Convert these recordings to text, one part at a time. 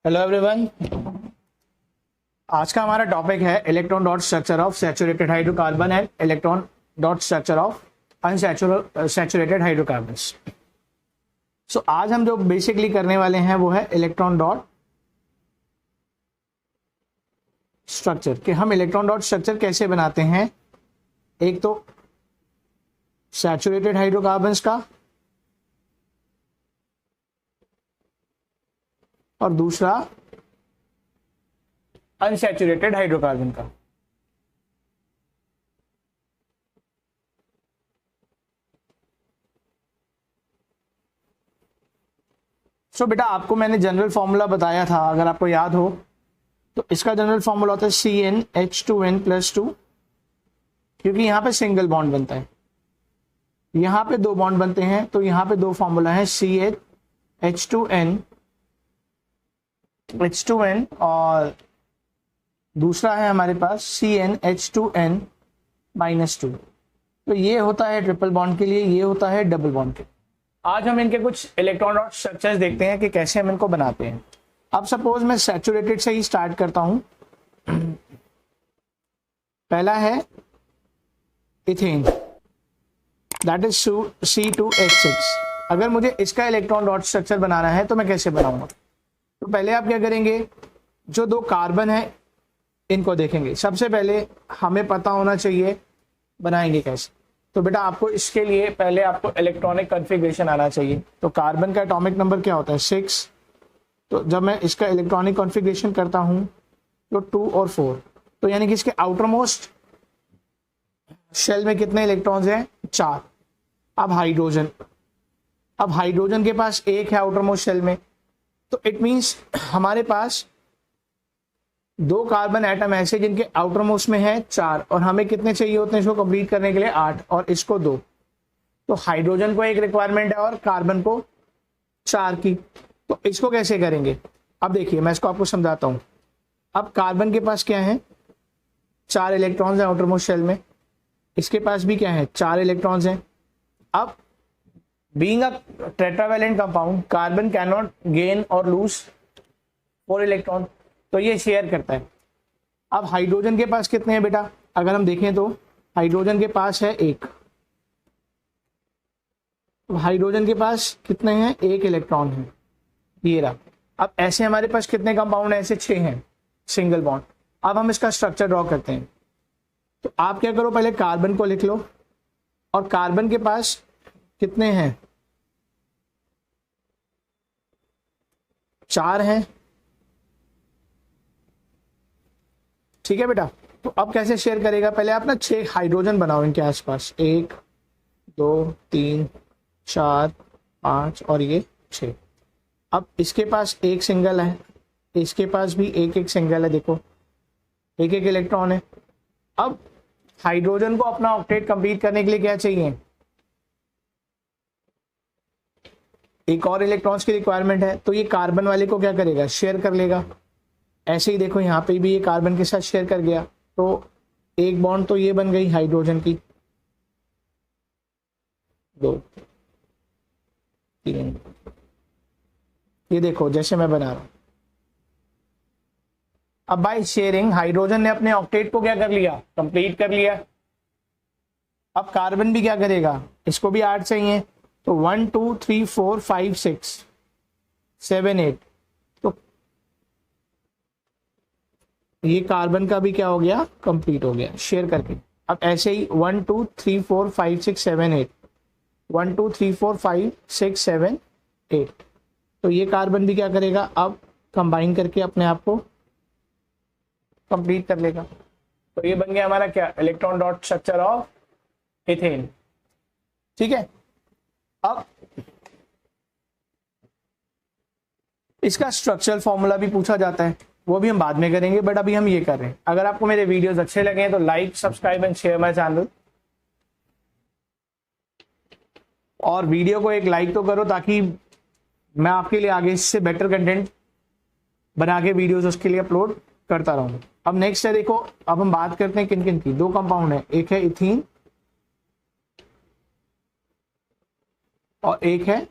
Hello everyone. आज का हमारा टॉपिक है electron dot structure of saturated hydrocarbon and electron dot structure of unsaturated hydrocarbons. So आज हम जो बेसिकली करने वाले हैं वो है इलेक्ट्रॉन डॉट स्ट्रक्चर कि हम इलेक्ट्रॉन डॉट स्ट्रक्चर कैसे बनाते हैं। एक तो सैचुरेटेड हाइड्रोकार्बन्स का और दूसरा अनसैचुरेटेड हाइड्रोकार्बन का। सो बेटा आपको मैंने जनरल फॉर्मूला बताया था, अगर आपको याद हो तो इसका जनरल फॉर्मूला होता है CnH2n+2, क्योंकि यहां पे सिंगल बॉन्ड बनता है, यहां पे दो बॉन्ड बनते हैं, तो यहां पे दो फॉर्मूला है CnH2n और दूसरा है हमारे पास CnH2n-2। तो ये होता है ट्रिपल बॉन्ड के लिए, ये होता है डबल बॉन्ड के लिए। आज हम इनके कुछ इलेक्ट्रॉन डॉट स्ट्रक्चर्स देखते हैं कि कैसे हम इनको बनाते हैं। अब सपोज मैं सैचुरेटेड से ही स्टार्ट करता हूं। पहला है इथेन, दैट इज C2H6। अगर मुझे इसका इलेक्ट्रॉन डॉट स्ट्रक्चर बनाना है तो मैं कैसे बनाऊंगा? तो पहले आप क्या करेंगे, जो दो कार्बन है इनको देखेंगे। सबसे पहले हमें पता होना चाहिए बनाएंगे कैसे। तो बेटा आपको इसके लिए पहले आपको इलेक्ट्रॉनिक कॉन्फ़िगरेशन आना चाहिए। तो कार्बन का एटॉमिक नंबर क्या होता है? 6। तो जब मैं इसका इलेक्ट्रॉनिक कॉन्फ़िगरेशन करता हूं तो 2 और 4, तो यानी कि इसके आउटर मोस्ट शेल में कितने इलेक्ट्रॉन्स हैं? 4। अब हाइड्रोजन के पास 1 है आउटर मोस्ट शेल में, तो इट मींस हमारे पास दो कार्बन एटम ऐसे जिनके आउटर मोस्ट में है 4, और हमें कितने चाहिए होते हैं इसको कंप्लीट करने के लिए? 8, और इसको 2। तो हाइड्रोजन को एक रिक्वायरमेंट है और कार्बन को 4 की। तो इसको कैसे करेंगे? अब देखिए मैं इसको आपको समझाता हूं। अब कार्बन के पास क्या है? 4 इलेक्ट्रॉन्स हैं आउटर मोस्ट शेल में, इसके पास भी क्या है? 4 इलेक्ट्रॉन्स हैं। अब being a tetravalent compound, carbon can not gain और लूज 4 इलेक्ट्रॉन, तो ये शेयर करता है। अब हाइड्रोजन के पास कितने हैं बेटा? अगर हम देखें तो हाइड्रोजन के पास है 1। तो हाइड्रोजन के पास कितने हैं? 1 इलेक्ट्रॉन है, ये रहा। अब ऐसे हमारे पास कितने कंपाउंड हैं? ऐसे 6 हैं, सिंगल बॉन्ड। अब हम इसका स्ट्रक्चर ड्रॉ करते हैं। तो आप क्या करो, पहले कार्बन को लिख लो, और कार्बन के पास कितने हैं? 4 हैं, ठीक है बेटा। तो अब कैसे शेयर करेगा? पहले आप ना 6 हाइड्रोजन बनाओ इनके आसपास, 1 2 3 4 5 और ये 6। अब इसके पास 1 सिंगल है, इसके पास भी 1 सिंगल है, देखो 1 इलेक्ट्रॉन है। अब हाइड्रोजन को अपना ऑक्टेट कंप्लीट करने के लिए क्या चाहिए? एक और इलेक्ट्रॉन्स की रिक्वायरमेंट है, तो ये कार्बन वाले को क्या करेगा? शेयर कर लेगा। ऐसे ही देखो यहाँ पे भी ये कार्बन के साथ शेयर कर गया, तो एक बॉन्ड तो ये बन गई हाइड्रोजन की, 2 3, ये देखो जैसे मैं बना रहा हूं। अब बाय शेयरिंग हाइड्रोजन ने अपने ऑक्टेट को क्या कर लिया? कंप्लीट कर लिया। अब कार्बन भी क्या करेगा? इसको भी 8 चाहिए, तो 1 2 3 4 5 6 7 8, तो ये कार्बन का भी क्या हो गया? कंप्लीट हो गया शेयर करके। अब ऐसे ही 1 2 3 4 5 6 7 8, 1 2 3 4 5 6 7 8, तो ये कार्बन भी क्या करेगा? अब कंबाइन करके अपने आप को कंप्लीट कर लेगा। तो ये बन गया हमारा क्या? Electron dot structure of ethane, ठीक है। अब इसका स्ट्रक्चरल फॉर्मूला भी पूछा जाता है, वो भी हम बाद में करेंगे, बट अभी हम ये कर रहे हैं। अगर आपको मेरे वीडियोस अच्छे लगे हैं तो like subscribe and share my channel, और वीडियो को एक लाइक तो करो ताकि मैं आपके लिए आगे इससे बेटर कंटेंट बना के वीडियोस उसके लिए अपलोड करता रहूंगा। अब नेक्स्ट है, देखो अब हम बात करते हैं किन किन की। 2 कंपाउंड है, एक है इथीन और एक है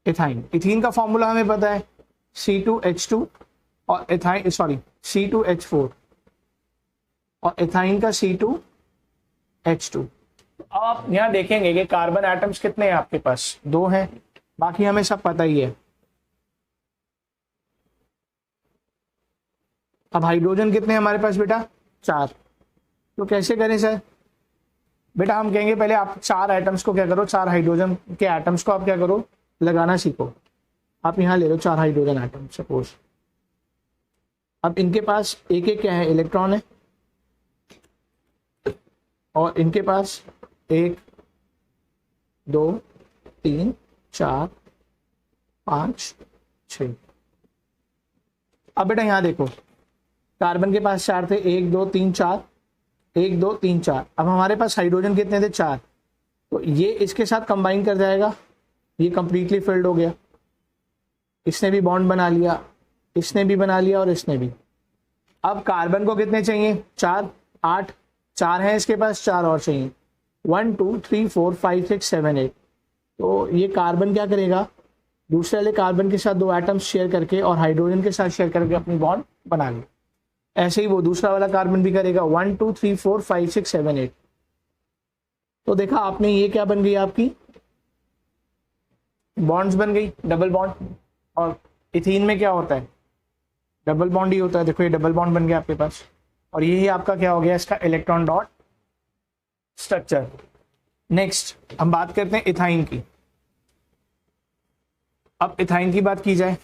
इथाइन। इथीन का फॉर्मूला हमें पता है C2H2 और इथाइन सॉरी C2H4 और इथाइन का C2H2। अब आप यहाँ देखेंगे कि कार्बन एटम्स कितने हैं आपके पास, 2 हैं, बाकी हमें सब पता ही है। अब हाइड्रोजन कितने हैं हमारे पास बेटा, 4। तो कैसे करें सर? बेटा हम कहेंगे पहले आप 4 एटम्स को क्या करो, 4 हाइड्रोजन के एटम्स को आप क्या करो, लगाना सीखो। आप यहाँ ले लो 4 हाइड्रोजन एटम सपोज। अब इनके पास एक एक क्या है, इलेक्ट्रॉन है, और इनके पास 1 2 3 4 5 6। अब बेटा यहाँ देखो, कार्बन के पास 4 थे, 1 2 3 4, 1 2 3 4। अब हमारे पास हाइड्रोजन कितने थे, 4। तो ये इसके साथ कंबाइन कर जाएगा, ये कंप्लीटली फिल्ड हो गया। इसने भी बॉन्ड बना लिया, इसने भी बना लिया और इसने भी। अब कार्बन को कितने चाहिए, 4 8, 4 है इसके पास, 4 और चाहिए, 1 2 3 4 5 6 7 8। तो ये कार्बन क्या करेगा, दूसरे वाले कार्बन के साथ 2 एटम्स शेयर करके और हाइड्रोजन के साथ शेयर करके अपनी बॉन्ड बना ली। ऐसे ही वो दूसरा वाला कार्बन भी करेगा, 1 2 3 4 5 6 7 8। तो देखा आपने, ये क्या बन गई आपकी, बॉन्ड्स बन गई, डबल बॉन्ड। और इथीन में क्या होता है, डबल बॉन्ड ही होता है। देखो ये डबल बॉन्ड बन गया आपके पास, और यही आपका क्या हो गया, इसका इलेक्ट्रॉन डॉट स्ट्रक्चर। नेक्स्ट हम बात करते हैं इथाइन की। अब इथाइन की बात की जाए,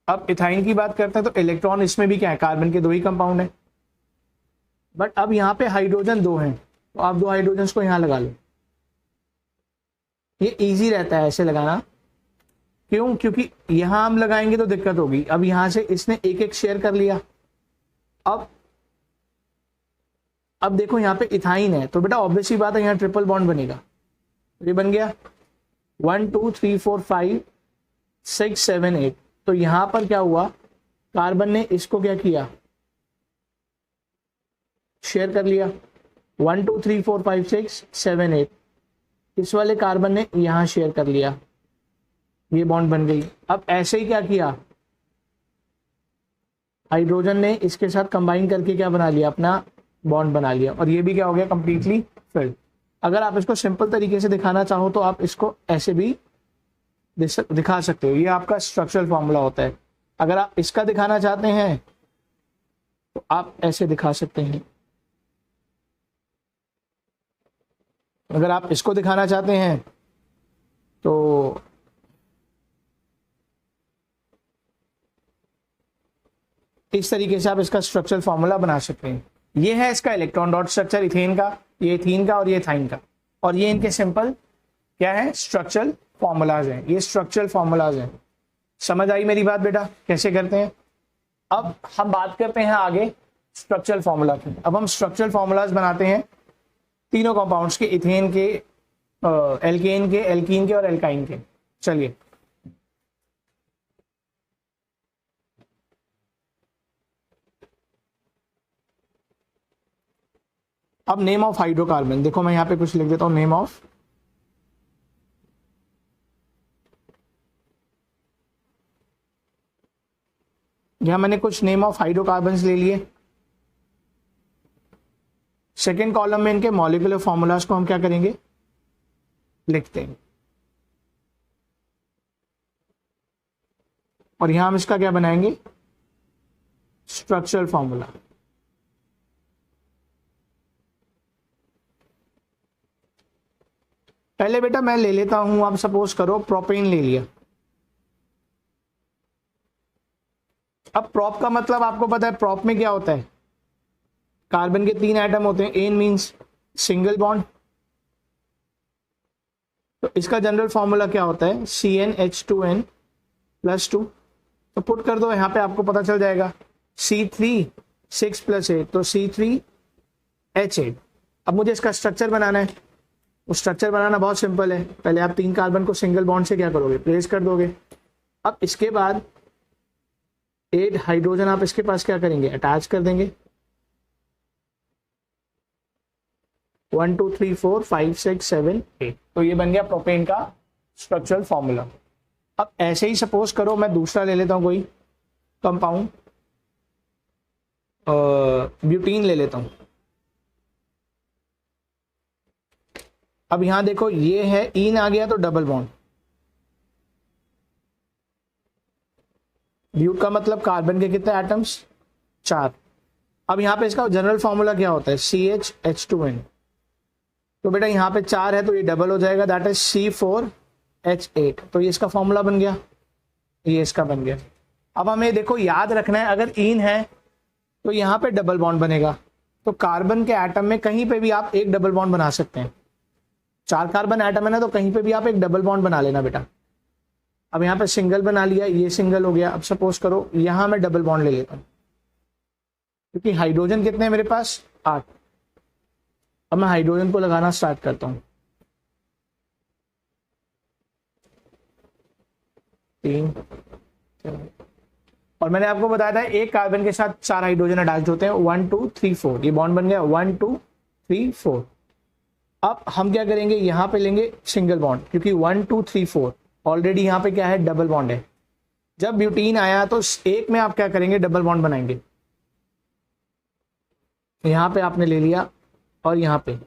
अब इथाइन की बात करते हैं तो इलेक्ट्रॉन इसमें भी क्या है, कार्बन के 2 ही कंपाउंड है, बट अब यहाँ पे हाइड्रोजन 2 हैं, तो आप 2 हाइड्रोजन को यहाँ लगा लो। ये इजी रहता है ऐसे लगाना, क्यों, क्योंकि यहां हम लगाएंगे तो दिक्कत होगी। अब यहां से इसने एक एक शेयर कर लिया। अब देखो यहाँ पे इथाइन है, तो बेटा ऑब्वियस ही बात है यहाँ ट्रिपल बॉन्ड बनेगा। ये बन गया 1 2 3 4 5 6 7 8। तो यहां पर क्या हुआ, कार्बन ने इसको क्या किया, शेयर कर लिया, 1 2 3 4 5 6 7 8। इस वाले कार्बन ने यहां शेयर कर लिया, ये बॉन्ड बन गई। अब ऐसे ही क्या किया, हाइड्रोजन ने इसके साथ कंबाइन करके क्या बना लिया, अपना बॉन्ड बना लिया, और ये भी क्या हो गया, कंप्लीटली फिल्ड। अगर आप इसको सिंपल तरीके से दिखाना चाहो तो आप इसको ऐसे भी दिखा सकते हो, ये आपका स्ट्रक्चरल फॉर्मूला होता है। अगर आप इसका दिखाना चाहते हैं तो आप ऐसे दिखा सकते हैं, अगर आप इसको दिखाना चाहते हैं तो इस तरीके से आप इसका स्ट्रक्चरल फॉर्मूला बना सकते हैं। ये है इसका इलेक्ट्रॉन डॉट स्ट्रक्चर इथेन का, ये इथीन का और ये इथाइन का, और ये इनके सिंपल क्या है, स्ट्रक्चरल फॉर्मूलाज हैं। ये स्ट्रक्चरल फॉर्मूलाज हैं। समझ आई मेरी बात बेटा, कैसे करते हैं? अब हम बात करते हैं आगे स्ट्रक्चरल फॉर्मूला की। अब हम स्ट्रक्चरल फॉर्मूलाज बनाते हैं तीनों कंपाउंड्स के, इथेन के, एल्केन के, एल्कीन के और एल्काइन के। चलिए अब नेम ऑफ हाइड्रोकार्बन देखो, मैं यहां पे कुछ लिख देता हूं, नेम ऑफ यहां मैंने कुछ नेम ऑफ हाइड्रोकार्बन्स ले लिए। सेकेंड कॉलम में इनके मॉलिक्यूलर फॉर्मूलाज को हम क्या करेंगे, लिखते हैं, और यहां हम इसका क्या बनाएंगे, स्ट्रक्चरल फॉर्मूला। पहले बेटा मैं ले लेता हूं, आप सपोज करो प्रोपेन ले लिया। अब प्रोप का मतलब आपको पता है, प्रोप में क्या होता है, कार्बन के 3 एटम होते हैं, एन मींस सिंगल बॉन्ड, तो इसका जनरल फॉर्मूला क्या होता है, CnH2n+2। तो पुट कर दो यहां पे, आपको पता चल जाएगा C3 6 + 8, तो C3H8। अब मुझे इसका स्ट्रक्चर बनाना है। वो स्ट्रक्चर बनाना बहुत सिंपल है, पहले आप 3 कार्बन को सिंगल बॉन्ड से क्या करोगे, प्लेस कर दोगे। अब इसके बाद 8 हाइड्रोजन आप इसके पास क्या करेंगे, अटैच कर देंगे। 1 2 3 4 5 6 7 8। तो ये बन गया प्रोपेन का स्ट्रक्चरल फॉर्मूला। अब ऐसे ही सपोज करो मैं दूसरा ले लेता हूं कोई कंपाउंड, ब्यूटीन ले लेता हूं। अब यहां देखो ये है इन आ गया तो डबल बॉन्ड, ब्यूट का मतलब कार्बन के कितने एटम्स 4। अब यहाँ पे इसका जनरल फॉर्मूला क्या होता है CH2H2N, तो बेटा यहाँ पे 4 है तो ये डबल हो जाएगा, दैट इज C4H8। तो ये इसका फॉर्मूला बन गया, ये इसका बन गया। अब हमें देखो याद रखना है अगर इन है तो यहाँ पे डबल बॉन्ड बनेगा, तो कार्बन के एटम में कहीं पे भी आप एक डबल बॉन्ड बना सकते हैं। 4 कार्बन एटम है ना, तो कहीं पे भी आप एक डबल बॉन्ड बना लेना बेटा। अब यहाँ पे सिंगल बना लिया, ये सिंगल हो गया। अब सपोज करो यहाँ मैं डबल बॉन्ड ले लेता हूँ, क्योंकि हाइड्रोजन कितने हैं मेरे पास 8। अब मैं हाइड्रोजन को लगाना स्टार्ट करता हूँ, 3 और मैंने आपको बताया था एक कार्बन के साथ 4 हाइड्रोजन अटैच होते हैं, 1 2 3 4। ये बॉन्ड बन गया 1 2 3 4। अब हम क्या करेंगे, यहाँ पे लेंगे सिंगल बॉन्ड, क्योंकि 1 2 3 4 ऑलरेडी यहाँ पे क्या है डबल बॉन्ड है। जब ब्यूटीन आया तो एक में आप क्या करेंगे डबल बॉन्ड बनाएंगे। यहाँ पे आपने ले लिया और यहाँ पे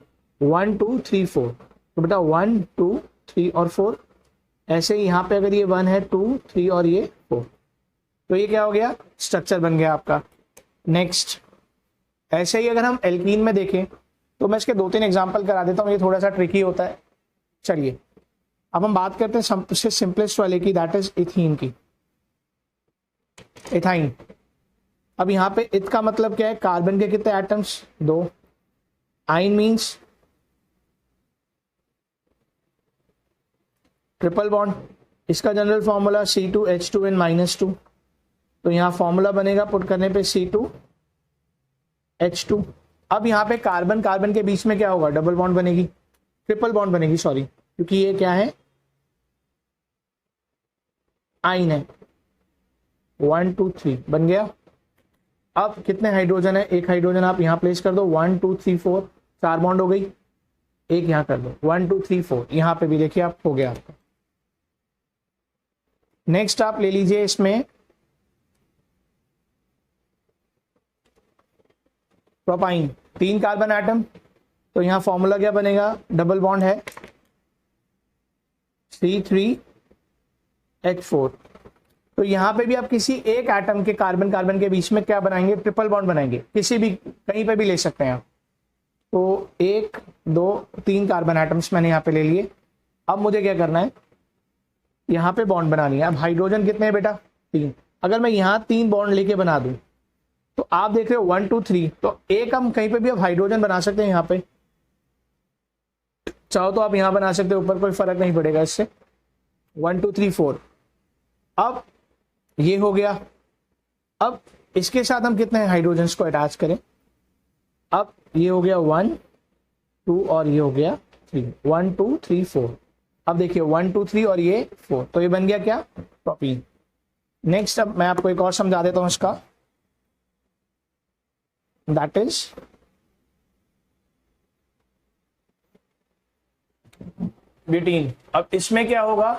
1 2 3 4, तो बेटा 1 2 3 और 4। ऐसे ही यहाँ पे अगर ये 1 है 2 3 और ये 4, तो ये क्या हो गया स्ट्रक्चर बन गया आपका। नेक्स्ट ऐसे ही अगर हम एल्कीन में देखें तो मैं इसके 2-3 एग्जाम्पल करा देता हूँ, ये थोड़ा सा ट्रिकी होता है। चलिए अब हम बात करते हैं सबसे सिंपलेस्ट वाले की, दैट इज इथीन की, इथाइन। अब यहाँ पे इथ का मतलब क्या है, कार्बन के कितने एटम्स 2, आइन मीन्स ट्रिपल बॉन्ड। इसका जनरल फॉर्मूला C2H2N-2, तो यहाँ फॉर्मूला बनेगा पुट करने पे C2H2। अब यहाँ पे कार्बन कार्बन के बीच में क्या होगा डबल बॉन्ड बनेगी, ट्रिपल बॉन्ड बनेगी सॉरी, क्योंकि ये क्या है आइन है। 1 2 3 बन गया। अब कितने हाइड्रोजन है, एक हाइड्रोजन आप यहाँ प्लेस कर दो, 1 2 3 4, 4 बॉन्ड हो गई। एक यहाँ कर दो 1 2 3 4, यहाँ पे भी देखिए आप हो गया आपका। नेक्स्ट आप ले लीजिए इसमें प्रोपाइन, 3 कार्बन एटम, तो यहाँ फॉर्मूला क्या बनेगा, डबल बॉन्ड है C3H4। तो यहाँ पे भी आप किसी एक एटम के कार्बन कार्बन के बीच में क्या बनाएंगे ट्रिपल बॉन्ड बनाएंगे, किसी भी कहीं पे भी ले सकते हैं आप। तो 1 2 3 कार्बन एटम्स मैंने यहाँ पे ले लिए। अब मुझे क्या करना है, यहाँ पे बॉन्ड बनानी है। अब हाइड्रोजन कितने हैं बेटा 3, अगर मैं यहाँ 3 बॉन्ड लेके बना दूं तो आप देख रहे हो 1 2 3, तो एक हम कहीं पे भी अब हाइड्रोजन बना सकते हैं। यहाँ पे चाहो तो आप यहाँ बना सकते हो, ऊपर कोई फर्क नहीं पड़ेगा इससे। 1 2 3 4, अब ये हो गया। अब इसके साथ हम कितने हाइड्रोजन को अटैच करें, अब ये हो गया 1 2 और ये हो गया 3, 1 2 3 4। अब देखिए 1 2 3 और ये 4, तो ये बन गया क्या प्रोपीन। नेक्स्ट अब मैं आपको एक और समझा देता हूं इसका, दैट इज ब्यूटीन। अब इसमें क्या होगा,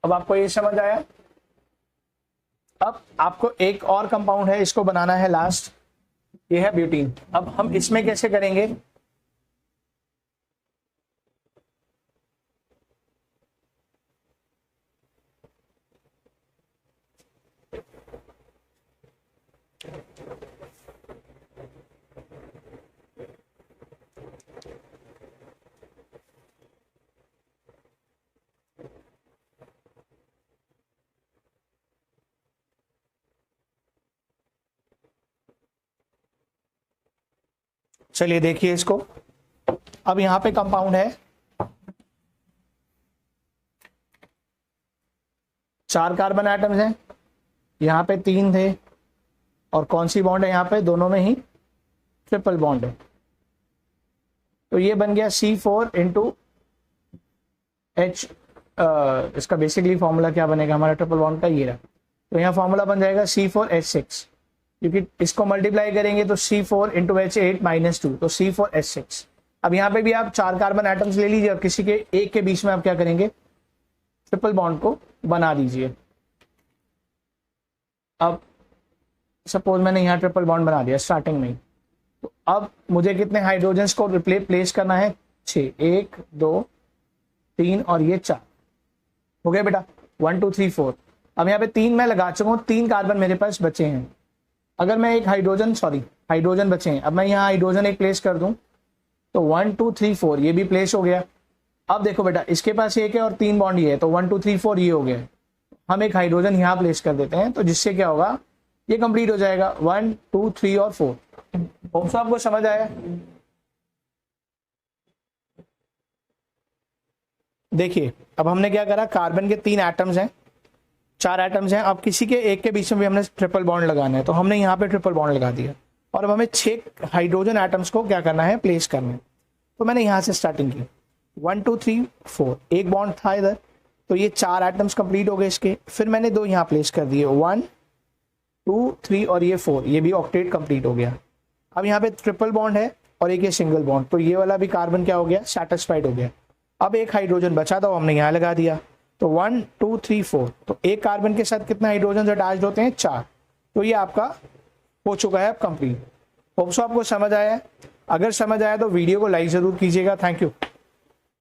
अब आपको ये समझ आया। अब आपको एक और कंपाउंड है, इसको बनाना है लास्ट, ये है ब्यूटीन। अब हम इसमें कैसे करेंगे, चलिए देखिए इसको। अब यहां पे कंपाउंड है, 4 कार्बन एटम्स हैं, यहाँ पे 3 थे, और कौन सी बॉन्ड है यहाँ पे, दोनों में ही ट्रिपल बॉन्ड है। तो ये बन गया C4 इंटू H। इसका बेसिकली फॉर्मूला क्या बनेगा हमारा ट्रिपल बॉन्ड का, ये रहा। तो यहाँ फॉर्मूला बन जाएगा C4H6, क्योंकि इसको मल्टीप्लाई करेंगे तो C4 इंटू H8 -2, तो C4H6। अब यहाँ पे भी आप 4 कार्बन एटम्स ले लीजिए और किसी के एक के बीच में आप क्या करेंगे, ट्रिपल बॉन्ड को बना दीजिए। अब सपोज मैंने यहाँ ट्रिपल बॉन्ड बना दिया स्टार्टिंग में ही, तो अब मुझे कितने हाइड्रोजन्स को प्लेस करना है, 6, 1 2 3 और ये 4 हो गया बेटा, 1 2 3 4। अब यहाँ पे 3 मैं लगा चुका हूँ, 3 कार्बन मेरे पास बचे हैं। अगर मैं एक हाइड्रोजन बचे हैं, अब मैं यहाँ हाइड्रोजन एक प्लेस कर दूं तो 1 2 3 4 ये भी प्लेस हो गया। अब देखो बेटा इसके पास एक है और 3 बॉन्ड ये है, तो 1 2 3 4 ये हो गया। हम एक हाइड्रोजन यहाँ प्लेस कर देते हैं, तो जिससे क्या होगा, ये कंप्लीट हो जाएगा 1 2 3 और 4। होप सो आपको समझ आया। देखिए अब हमने क्या करा, कार्बन के 3 एटम्स हैं, 4 एटम्स हैं, अब किसी के एक के बीच में भी हमने ट्रिपल बॉन्ड लगाना है, तो हमने यहाँ पे ट्रिपल बॉन्ड लगा दिया और अब हमें 6 हाइड्रोजन एटम्स को क्या करना है, प्लेस करना है। तो मैंने यहाँ से स्टार्टिंग की 1 2 3 4, एक बॉन्ड था इधर, तो ये 4 एटम्स कंप्लीट हो गए इसके। फिर मैंने 2 यहाँ प्लेस कर दिए, 1 2 3 और ये 4, ये भी ऑक्टेट कंप्लीट हो गया। अब यहाँ पे ट्रिपल बॉन्ड है और एक ये सिंगल बॉन्ड, तो ये वाला भी कार्बन क्या हो गया, सेटिस्फाइड हो गया। अब एक हाइड्रोजन बचा था, वो हमने यहाँ लगा दिया, तो 1 2 3 4, तो एक कार्बन के साथ कितने हाइड्रोजन अटैच्ड होते हैं, 4। तो ये आपका हो चुका है अब कंप्लीट। होप सो आपको समझ आया है। अगर समझ आया तो वीडियो को लाइक जरूर कीजिएगा। Thank you.